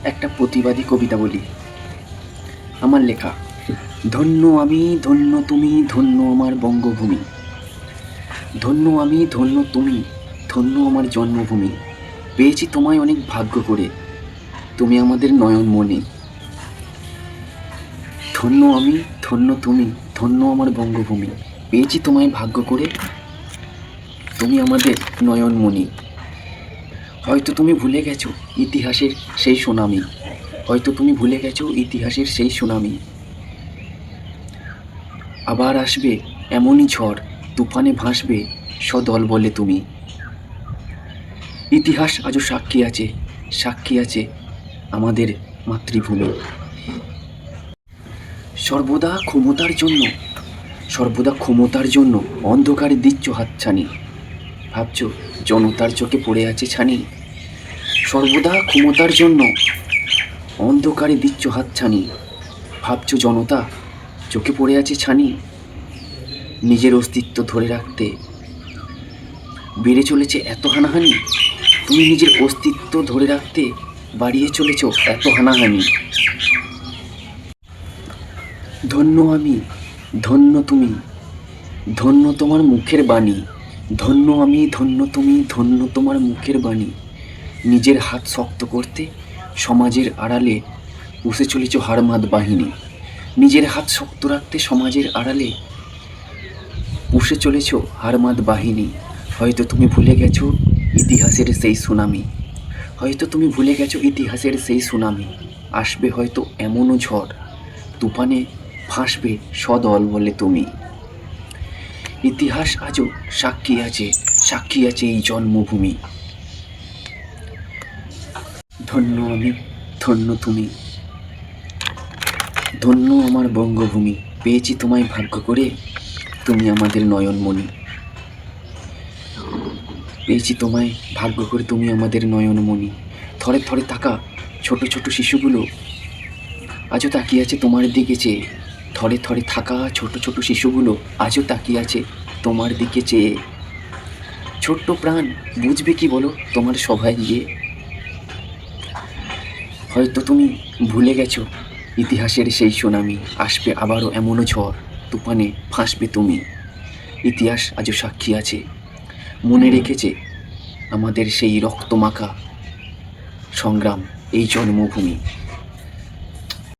একটা প্রতিবাদী কবিতা বলি, আমার লেখা। ধন্য আমি, ধন্য তুমি, ধন্য আমার বঙ্গভূমি। ধন্য আমি, ধন্য তুমি, ধন্য আমার জন্মভূমি। পেয়েছি তোমায় অনেক ভাগ্য করে, তুমি আমাদের নয়ন মনে। ধন্য আমি, ধন্য তুমি, ধন্য আমার বঙ্গভূমি। পেয়েছি তোমায় ভাগ্য করে, তুমি আমাদের নয়নমণি। হয়তো তুমি ভুলে গেছো ইতিহাসের সেই সুনামি। হয়তো তুমি ভুলে গেছো ইতিহাসের সেই সুনামি। আবার আসবে এমনই ঝড়, তুফানে ভাসবে সদল বলে তুমি। ইতিহাস আজও সাক্ষী আছে, সাক্ষী আছে আমাদের মাতৃভূমি। সর্বদা ক্ষমতার জন্য, সর্বদা ক্ষমতার জন্য অন্ধকারে দিচ্ছ হাতছানি। ভাবছো জনতার চোখে পড়ে আছে ছানি। সর্বদা ক্ষমতার জন্য অন্ধকারে দিচ্ছ হাতছানি। ভাবছো জনতা চোখে পড়ে আছে ছানি। নিজের অস্তিত্ব ধরে রাখতে বেড়ে চলেছে এত হানাহানি। তুমি নিজের অস্তিত্ব ধরে রাখতে বাড়িয়ে চলেছ এত হানাহানি। ধন্য আমি, ধন্য তুমি, ধন্য তোমার মুখের বাণী। ধন্য আমি, ধন্য তুমি, ধন্য তোমার মুখের বাণী। নিজের হাত শক্ত করতে সমাজের আড়ালে পুষে চলেছ হাড়মাদ বাহিনী। নিজের হাত শক্ত রাখতে সমাজের আড়ালে পুষে চলেছ হাড়মাদ বাহিনী। হয়তো তুমি ভুলে গেছো ইতিহাসের সেই সুনামি। হয়তো তুমি ভুলে গেছো ইতিহাসের সেই সুনামি। আসবে হয়তো এমনও ঝড়, তুফানে ভাসবে সদল বলে তুমি। ইতিহাস আজও সাক্ষী আছে, সাক্ষী আছে এই জন্মভূমি। ধন্য আমি, ধন্য তুমি, ধন্য আমার বঙ্গভূমি। পেয়েছি তোমায় ভাগ্য করে, তুমি আমাদের নয়নমণি। পেয়েছি তোমায় ভাগ্য করে, তুমি আমাদের নয়নমণি। থরে থরে তাকা ছোট ছোট শিশুগুলো আজও তাকিয়ে আছে তোমার দিকে চেয়ে। থরে থরে থাকা ছোট ছোট শিশুগুলো আজও তাকিয়ে আছে তোমার দিকে চেয়ে। ছোট্ট প্রাণ বুঝবে কি বলো তোমার সভায় গিয়ে। হয়তো তুমি ভুলে গেছো ইতিহাসের সেই সুনামি। আসবে আবারও এমনও ঝড়, তুফানে ভাসবে তুমি। ইতিহাস আজও সাক্ষী আছে, মনে রেখেছে আমাদের সেই রক্তমাখা সংগ্রাম, এই জন্মভূমি।